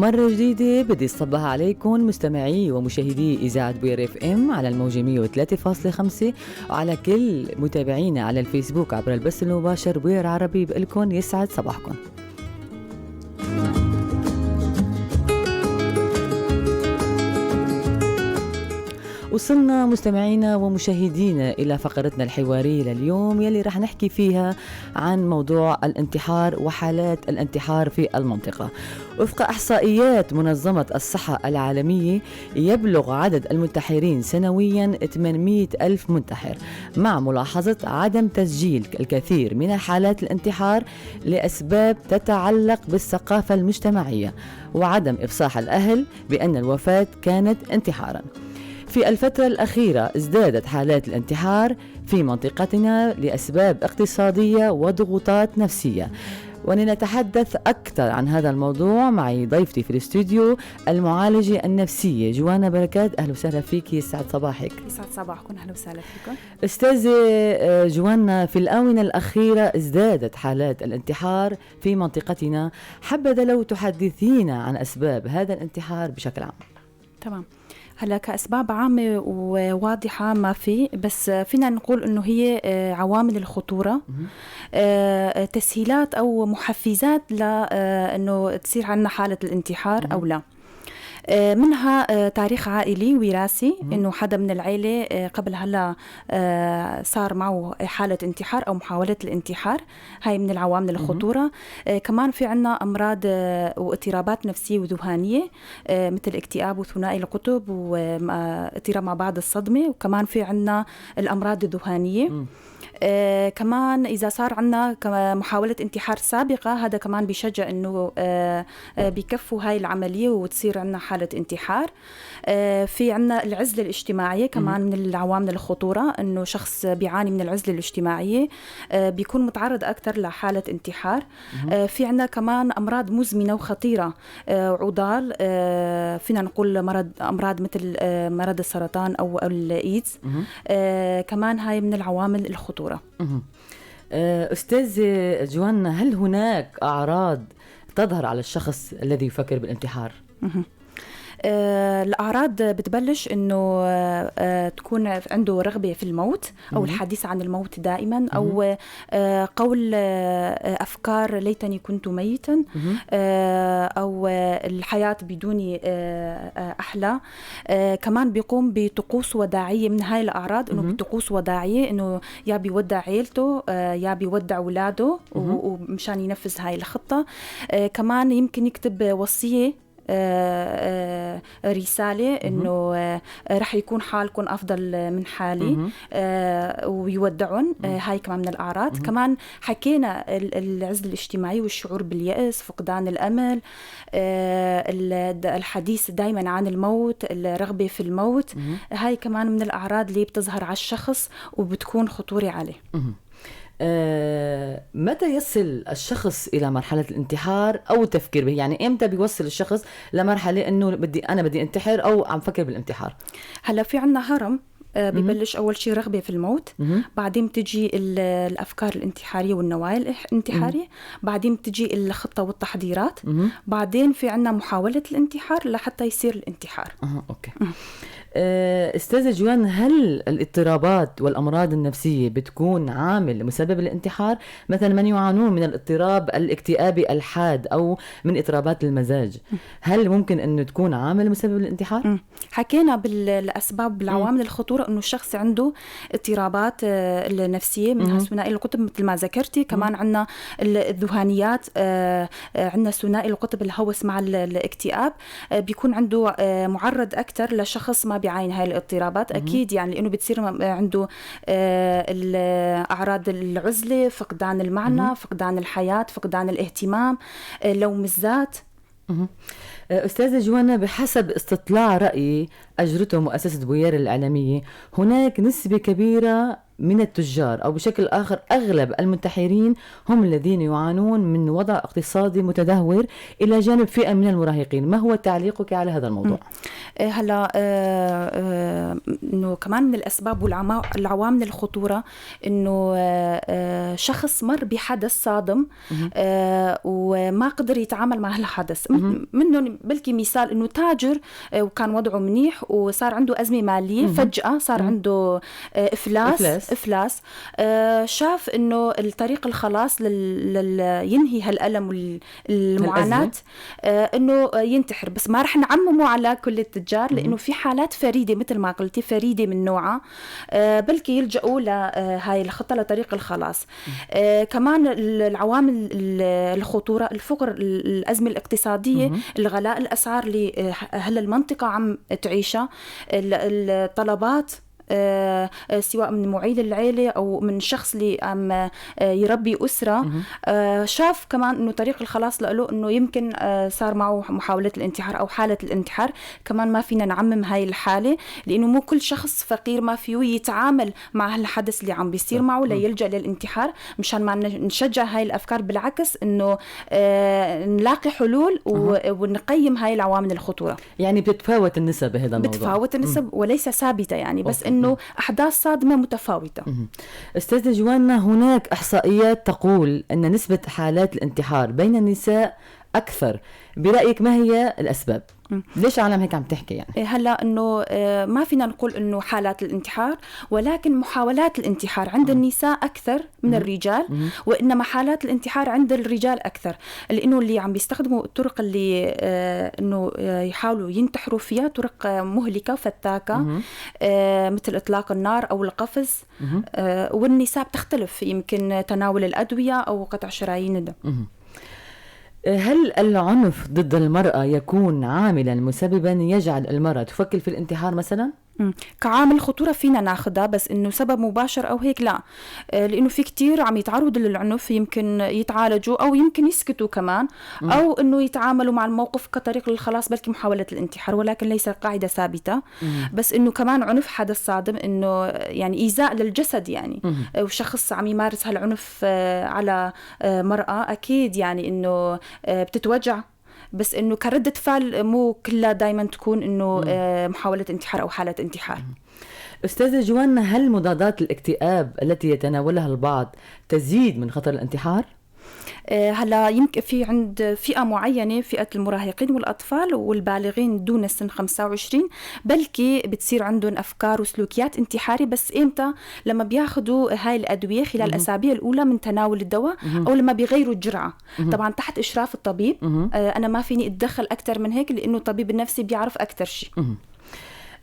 ومرة جديدة بدي صبح عليكم مستمعي ومشاهدي إذاعة بوير اف ام على الموجة 103.5 وعلى كل متابعينا على الفيسبوك عبر البث المباشر بوير عربي. بقلكن يسعد صباحكم. وصلنا مستمعينا ومشاهدينا إلى فقرتنا الحوارية لليوم يلي رح نحكي فيها عن موضوع الانتحار وحالات الانتحار في المنطقة. وفق إحصائيات منظمة الصحة العالمية يبلغ عدد المنتحرين سنويا 800 ألف منتحر، مع ملاحظة عدم تسجيل الكثير من حالات الانتحار لأسباب تتعلق بالثقافة المجتمعية وعدم إفصاح الأهل بأن الوفاة كانت انتحارا. في الفترة الأخيرة ازدادت حالات الانتحار في منطقتنا لأسباب اقتصادية وضغوطات نفسية، ونتحدث أكثر عن هذا الموضوع معي ضيفتي في الاستوديو المعالجة النفسية جوانا بركات. أهلا وسهلا فيك، يسعد صباحك. يسعد صباحكم، أهلا وسهلا فيكم. أستاذة جوانا، في الآونة الأخيرة ازدادت حالات الانتحار في منطقتنا، حبذا لو تحدثينا عن أسباب هذا الانتحار بشكل عام. تمام. هلا كأسباب عامة وواضحة ما في، بس فينا نقول إنه هي عوامل الخطورة، تسهيلات أو محفزات لإنه تصير عنا حالة الانتحار أو لا. منها تاريخ عائلي وراثي، إنه حدا من العيلة قبل هلا صار معه حالة انتحار أو محاولة الانتحار، هاي من العوامل الخطورة. كمان في عنا أمراض واضطرابات نفسية وذهانية مثل اكتئاب وثنائي القطب واضطراب ما بعد الصدمة، وكمان في عنا الأمراض الذهانية. كمان إذا صار عنا محاولة انتحار سابقة، هذا كمان بيشجع إنه بيكفوا هاي العملية وتصير عنا حالة انتحار. في عنا العزلة الاجتماعية كمان من العوامل الخطورة، إنه شخص بيعاني من العزلة الاجتماعية بيكون متعرض أكثر لحالة انتحار. في عنا كمان أمراض مزمنة وخطيرة، عضال، فينا نقول أمراض مثل مرض السرطان أو الإيدز. كمان هاي من العوامل الخطورة. أستاذ جوانا، هل هناك أعراض تظهر على الشخص الذي يفكر بالانتحار؟ الأعراض بتبلش إنه تكون عنده رغبة في الموت أو الحديث عن الموت دائما، أو قول أفكار ليتني كنت ميتا، أو الحياة بدوني أحلى. كمان بيقوم بطقوس وداعية. من هاي الأعراض إنه بطقوس وداعية، إنه يا بيودع عيلته يا بيودع أولاده ومشان ينفذ هاي الخطة. كمان يمكن يكتب وصية، رسالة إنه رح يكون حالكم أفضل من حالي، ويودعون. هاي كمان من الأعراض. كمان حكينا العزلة الاجتماعية والشعور باليأس، فقدان الأمل، الحديث دايما عن الموت، الرغبة في الموت. هاي كمان من الأعراض اللي بتظهر على الشخص وبتكون خطورة عليه. متى يصل الشخص إلى مرحلة الانتحار أو التفكير به؟ يعني إمتى بيوصل الشخص لمرحلة إنه بدي انتحر أو عم فكر بالانتحار؟ هلا في عنا هرم. بيبلش أول شيء رغبة في الموت، بعدين بتجي الأفكار الانتحارية والنوايا الانتحارية، بعدين بتجي الخطة والتحضيرات، بعدين في عنا محاولة الانتحار لحتى يصير الانتحار. أوكي. أستاذة جوان، هل الاضطرابات والأمراض النفسية بتكون عامل مسبب الانتحار؟ مثلا من يعانون من الاضطراب الاكتئابي الحاد أو من اضطرابات المزاج، هل ممكن أنه تكون عامل مسبب الانتحار؟ حكينا بالأسباب بالعوامل الخطورة، أنه الشخص عنده اضطرابات النفسية منها ثنائي القطب مثل ما ذكرتي. كمان عنا الذهانيات، عنا ثنائي القطب الهوس مع الاكتئاب. بيكون عنده معرض أكتر لشخص ما بيعاين هاي الاضطرابات. أكيد يعني لأنه بتصير عنده أعراض العزلة، فقدان المعنى، فقدان الحياة، فقدان الاهتمام، لوم الذات. أستاذة جوانا، بحسب استطلاع رأي أجرته مؤسسة بوير الإعلامية، هناك نسبة كبيرة من التجار أو بشكل آخر أغلب المنتحرين هم الذين يعانون من وضع اقتصادي متدهور إلى جانب فئة من المراهقين. ما هو تعليقك على هذا الموضوع؟ هلا انه كمان من الاسباب والعوامل الخطوره انه شخص مر بحدث صادم وما قدر يتعامل مع هالحدث. منهم بلكي مثال انه تاجر وكان وضعه منيح وصار عنده ازمه ماليه، فجاه صار عنده افلاس. شاف انه الطريق الخلاص ينهي هالالم والمعاناه انه ينتحر. بس ما رح نعممه على كل التجار لانه في حالات فريده مثل ما قلتي، فريده من نوعها، بلكي يلجأوا لهاي الخطه لطريق الخلاص. كمان العوامل الخطوره، الفقر، الازمه الاقتصاديه، الغلاء الاسعار اللي هلا المنطقه عم تعيشها، الطلبات سواء من معيد العيلة أو من شخص اللي عم يربي أسرة. شاف كمان أنه طريق الخلاص له أنه يمكن صار معه محاولة الانتحار أو حالة الانتحار. كمان ما فينا نعمم هاي الحالة لأنه مو كل شخص فقير ما فيه يتعامل مع هالحدث اللي عم بيصير معه ليلجأ للانتحار. مشان ما نشجع هاي الأفكار، بالعكس أنه نلاقي حلول ونقيم هاي العوامل الخطورة. يعني بتتفاوت النسب بهذا الموضوع؟ بتتفاوت النسب وليس ثابتة يعني، بس إنه أحداث صادمة متفاوتة. أستاذة جوانا، هناك إحصائيات تقول أن نسبة حالات الانتحار بين النساء أكثر. برأيك ما هي الأسباب؟ ليش عالم هيك عم تحكي يعني؟ هلا انه ما فينا نقول انه حالات الانتحار، ولكن محاولات الانتحار عند النساء اكثر من الرجال، وانما حالات الانتحار عند الرجال اكثر، لانه اللي عم بيستخدموا الطرق اللي انه يحاولوا ينتحروا فيها طرق مهلكه وفتاكه، مثل اطلاق النار او القفز. والنساء بتختلف، يمكن تناول الادويه او قطع شرايين الدم. هل العنف ضد المرأة يكون عاملا مسببا يجعل المرأة تفكر في الانتحار مثلا؟ كعامل خطورة فينا ناخدها، بس إنه سبب مباشر أو هيك لا، لأنه في كتير عم يتعرضوا للعنف، يمكن يتعالجوا أو يمكن يسكتوا كمان، أو إنه يتعاملوا مع الموقف كطريق للخلاص، بلكي محاولة الانتحار، ولكن ليس قاعدة ثابتة. بس إنه كمان عنف حدث صادم، إنه يعني إيذاء للجسد يعني، وشخص عم يمارس هالعنف على مرأة، أكيد يعني إنه بتتوجع، بس إنه كردة فعل مو كلها دايما تكون إنه محاولة انتحار أو حالة انتحار. أستاذة جوانا، هل مضادات الاكتئاب التي يتناولها البعض تزيد من خطر الانتحار؟ هلا يمكن في عند فئة معينة، فئة المراهقين والأطفال والبالغين دون السن 25، بلكي بتصير عندهم أفكار وسلوكيات انتحاري. بس إمتى؟ لما بياخدوا هاي الأدوية خلال الأسابيع الأولى من تناول الدواء، أو لما بيغيروا الجرعة، طبعا تحت إشراف الطبيب. أنا ما فيني أتدخل أكتر من هيك، لأنه الطبيب النفسي بيعرف أكتر شيء.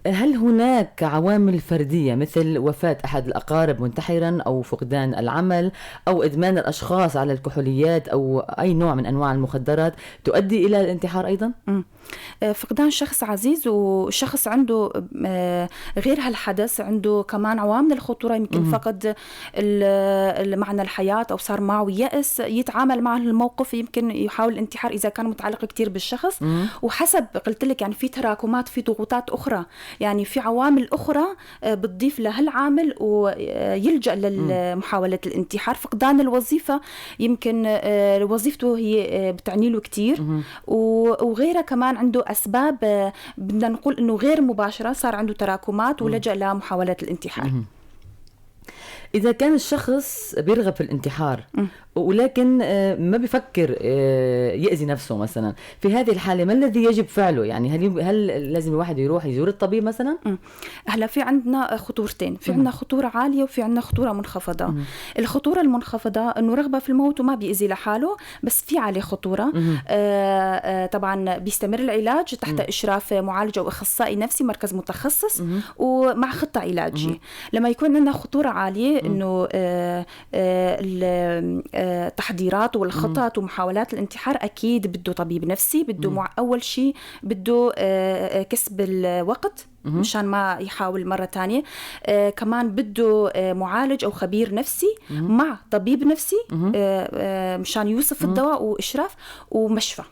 هل هناك عوامل فردية مثل وفاة أحد الأقارب منتحرا، أو فقدان العمل، أو إدمان الأشخاص على الكحوليات أو أي نوع من أنواع المخدرات تؤدي إلى الانتحار أيضا؟ فقدان شخص عزيز وشخص عنده غير هالحدث عنده كمان عوامل الخطورة، يمكن فقد معنى الحياة أو صار معه يأس يتعامل مع الموقف، يمكن يحاول الانتحار إذا كان متعلق كتير بالشخص. وحسب قلت لك يعني في تراكمات، في ضغوطات أخرى، يعني في عوامل أخرى بتضيف لهالعامل ويلجأ لمحاولة الانتحار. فقدان الوظيفة، يمكن وظيفته هي بتعني له كتير، وغيرها كمان عنده أسباب بدنا نقول إنه غير مباشرة، صار عنده تراكمات ولجأ لمحاولة الانتحار. إذا كان الشخص بيرغب في الانتحار ولكن ما بيفكر يأذي نفسه مثلا، في هذه الحالة ما الذي يجب فعله؟ يعني هل لازم الواحد يروح يزور الطبيب مثلا؟ هلا في عندنا خطورتين، في عندنا خطورة عالية وفي عندنا خطورة منخفضة. الخطورة المنخفضة إنه رغبة في الموت وما بيأذي لحاله، بس في عليه خطورة. طبعا بيستمر العلاج تحت إشراف معالج أو أخصائي نفسي، مركز متخصص، ومع خطة علاجية. لما يكون عندنا خطورة عالية، إنه التحضيرات والخطط ومحاولات الانتحار، أكيد بده طبيب نفسي، بده أول شيء بده كسب الوقت مشان ما يحاول مرة تانية. كمان بده معالج أو خبير نفسي مع طبيب نفسي مشان يوصف الدواء وإشراف ومشفى.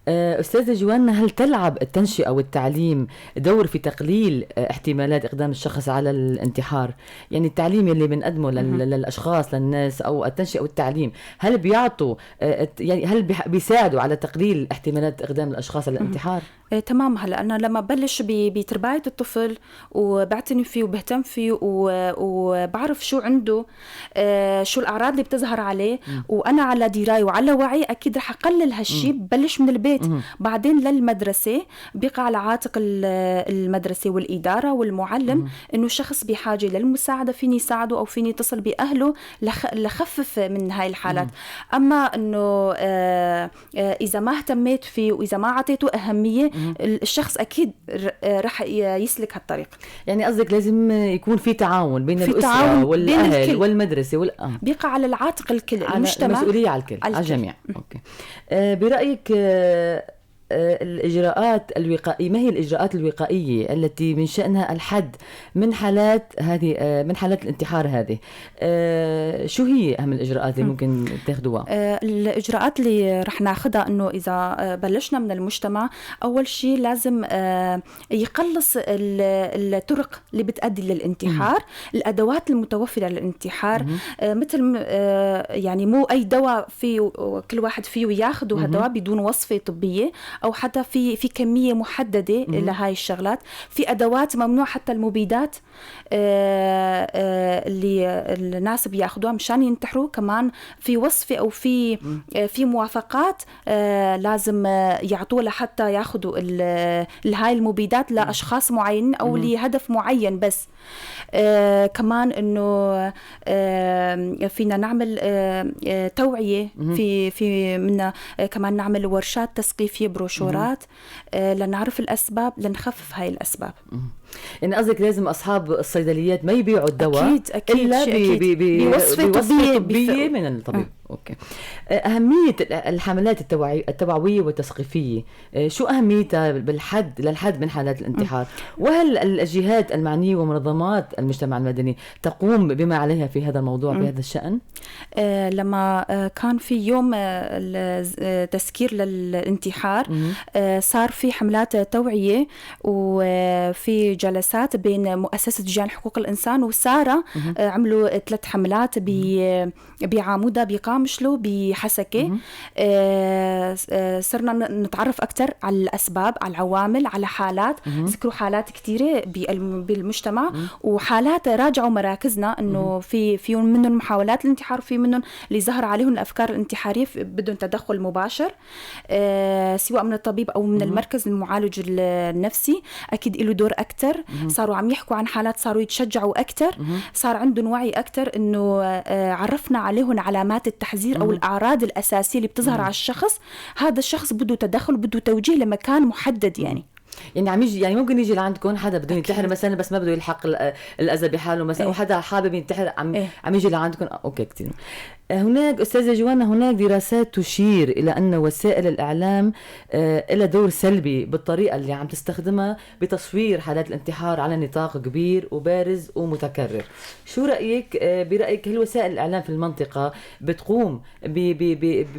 أستاذة جوانا، هل تلعب التنشئة والتعليم دور في تقليل احتمالات إقدام الشخص على الانتحار؟ يعني التعليم اللي بنقدمه للأشخاص، للناس، أو التنشئة والتعليم، هل بيعطوا يعني هل بيساعدوا على تقليل احتمالات إقدام الأشخاص على الانتحار؟ تمام. هلا أنا لما بلش بترباية الطفل وبعتني فيه وبهتم فيه وبعرف شو عنده، شو الأعراض اللي بتظهر عليه، وأنا على دراية وعلى وعي، أكيد رح أقلل هالشي. ببلش من البيت، بعدين للمدرسة، بقى على عاتق المدرسة والإدارة والمعلم إنه شخص بحاجة للمساعدة، فيني ساعده أو فيني اتصل بأهله لخفف من هاي الحالات. أما إنه إذا ما اهتميت فيه وإذا ما عطيته أهمية، الشخص أكيد رح يسلك هالطريق. يعني قصدك لازم يكون في تعاون بين الأسرة والأهل والمدرسة بيقع على العاتق الكل، المجتمع، المسؤولية على الكل، على الجميع. أوكي. برأيك الإجراءات الوقائية، ما هي الإجراءات الوقائية التي من شأنها الحد من حالات هذه، من حالات الانتحار هذه؟ شو هي أهم الإجراءات اللي ممكن تاخدوها؟ الإجراءات اللي رح ناخدها إنه إذا بلشنا من المجتمع، أول شيء لازم يقلص الطرق اللي بتؤدي للانتحار، الأدوات المتوفرة للانتحار، مثل يعني مو أي دواء فيه كل واحد فيه ياخده هالدواء بدون وصفة طبية، أو حتى في كمية محددة لهاي الشغلات. في أدوات ممنوع، حتى المبيدات اللي الناس بياخدوها مشان ينتحروا، كمان في وصفة أو في موافقات لازم يعطوها لحتى ياخدوا هاي المبيدات لأشخاص معينين أو لهدف معين بس. كمان إنه فينا نعمل توعية، في منا كمان نعمل ورشات تثقيفية، بروشورات، لنعرف الأسباب، لنخفف هاي الأسباب. يعني قصدك لازم أصحاب الصيدليات ما يبيعوا الدواء إلا بوصفة طبية من الطبيب. أوكي. أهمية الحملات التوعوية والتثقيفية، شو أهميتها للحد من حالات الانتحار؟ وهل الجهات المعنية ومنظمات المجتمع المدني تقوم بما عليها في هذا الموضوع، في هذا الشأن؟ لما كان في يوم تذكير للانتحار، صار في حملات توعية وفي جلسات بين مؤسسة جان حقوق الإنسان وسارة. عملوا 3 حملات بعامودة، بقامشلو، بحسكة. صرنا نتعرف أكتر على الأسباب، على العوامل، على حالات، ذكروا حالات كتيرة بالمجتمع، وحالات راجعوا مراكزنا إنه في منهم محاولات الانتحار، في منهم اللي ظهر عليهم الأفكار الانتحارية بدون تدخل مباشر، سواء من الطبيب أو من المركز المعالج النفسي. أكيد له دور أكتر، صاروا عم يحكوا عن حالات، صاروا يتشجعوا أكتر، صار عندهم وعي أكتر إنه عرفنا عليهم علامات التحذير أو الأعراض الأساسية اللي بتظهر على الشخص. هذا الشخص بده تدخل، بده توجيه لمكان محدد. يعني عم يجي، يعني ممكن يجي لعندكم حدا بده ينتحر مثلا، بس ما بده يلحق الأذى بحاله مثلا، وحدا حابب ينتحر عم يجي لعندكم. أوكي، كتير. هناك أستاذة جوانا، هناك دراسات تشير إلى أن وسائل الإعلام إلى دور سلبي بالطريقة اللي عم تستخدمها بتصوير حالات الانتحار على نطاق كبير وبارز ومتكرر. شو رأيك؟ برأيك هل وسائل الإعلام في المنطقة بتقوم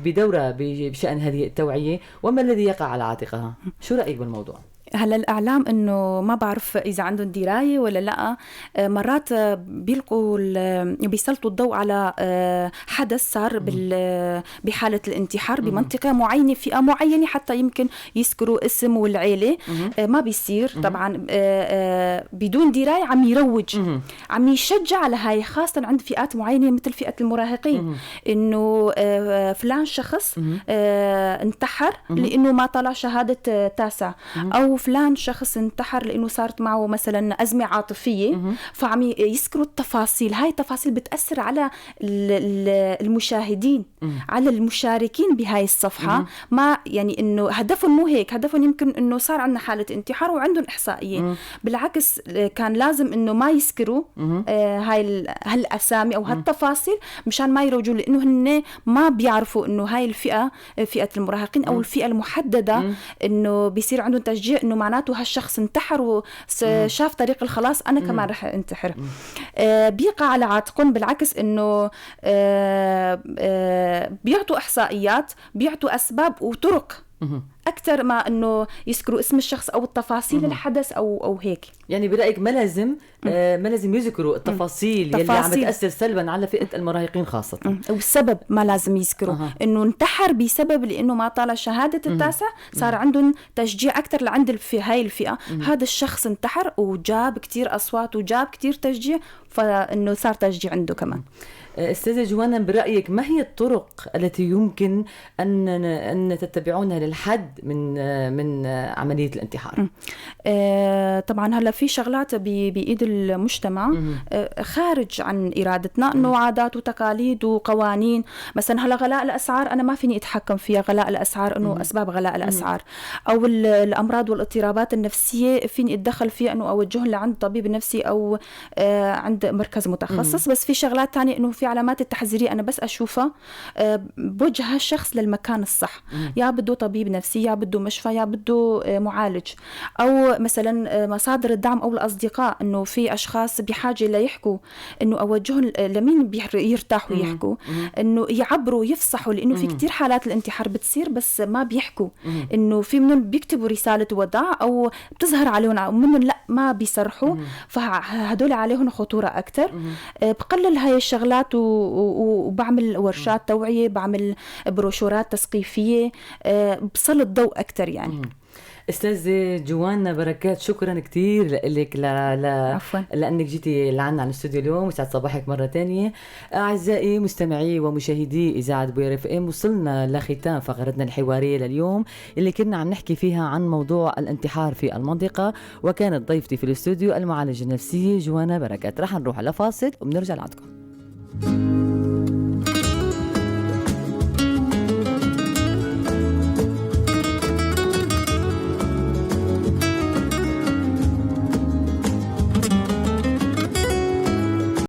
بدورة بشأن هذه التوعية، وما الذي يقع على عاتقها؟ شو رأيك بالموضوع؟ هلا الإعلام إنه ما بعرف إذا عندهم دراية ولا لا، مرات بيسلطوا الضوء على حدث صار بحالة الانتحار بمنطقة معينة، فئة معينة، حتى يمكن يذكروا اسم والعيلة. ما بيصير طبعا بدون دراية، عم يروج، عم يشجع على هاي، خاصة عند فئات معينة مثل فئة المراهقين، إنه فلان شخص انتحر لأنه ما طلع شهادة تاسع، أو فلان شخص انتحر لأنه صارت معه مثلا أزمة عاطفية. فعم يذكروا التفاصيل، هاي التفاصيل بتأثر على المشاهدين، على المشاركين بهاي الصفحة. ما يعني إنه هدفهم مو هيك، هدفهم يمكن إنه صار عندنا حالة انتحار وعندهم إحصائية. بالعكس، كان لازم إنه ما يذكروا هاي هالأسامي أو هالتفاصيل مشان ما يروجوا، لأنه هن ما بيعرفوا إنه هاي الفئة، فئة المراهقين أو الفئة المحددة، إنه بيصير عندهم تشجيع إنه معناته هالشخص انتحر وشاف طريق الخلاص، أنا كمان رح انتحر. بيقع على عاتقهم. بالعكس، إنه بيعطوا إحصائيات، بيعطوا أسباب وطرق اكثر ما انه يذكروا اسم الشخص او التفاصيل الحدث او هيك. يعني برايك ما لازم يذكروا التفاصيل يلي عم بتاثر سلبا على فئه المراهقين خاصه. والسبب ما لازم يذكروا انه انتحر بسبب لانه ما طالع شهاده التاسع، صار عندهم تشجيع اكثر لعند في هاي الفئه. هذا الشخص انتحر وجاب كتير اصوات وجاب كتير تشجيع، فانه صار تشجيع عنده كمان. أستاذة جوانا، برأيك ما هي الطرق التي يمكن أن تتبعونها للحد من عملية الانتحار؟ طبعا هلا في شغلات بإيد المجتمع خارج عن إرادتنا، إنه عادات وتقاليد وقوانين. مثلا هلا غلاء الأسعار أنا ما فيني أتحكم فيها، غلاء الأسعار إنه أسباب غلاء الأسعار، أو الأمراض والاضطرابات النفسية فيني أتدخل فيها إنه أوجههم لعند طبيب نفسي أو عند مركز متخصص. بس في شغلات تانية إنه في علامات التحذيرية أنا بس أشوفها بوجه الشخص للمكان الصح، يا بده طبيب نفسي، يا بده مشفى، يا بده معالج، أو مثلا مصادر الدعم أو الأصدقاء. إنه في أشخاص بحاجة ليحكوا، إنه أوجههم لمين يرتاحوا يحكوا، إنه يعبروا يفصحوا، لأنه في كتير حالات الانتحار بتصير بس ما بيحكوا. إنه في منهم بيكتبوا رسالة وداع أو بتظهر عليهم، أو منهم لا ما بيصرحوا، فهدول عليهم خطورة أكتر. بقلل هاي الشغلات وبعمل ورشات توعية، بعمل بروشورات تثقيفية، بسلط ضوء أكتر يعني. أستاذة جوانا بركات، شكرا كتير لك لأنك جيتي لعنا على الاستوديو اليوم، وسعد صباحك مرة تانية. أعزائي مستمعي ومشاهدي إذاعة بوير اف ام، وصلنا لختام فقرتنا الحوارية لليوم اللي كنا عم نحكي فيها عن موضوع الانتحار في المنطقة، وكانت ضيفتي في الاستوديو المعالجة النفسية جوانا بركات. رح نروح على فاصل وبنرجع لعندكم.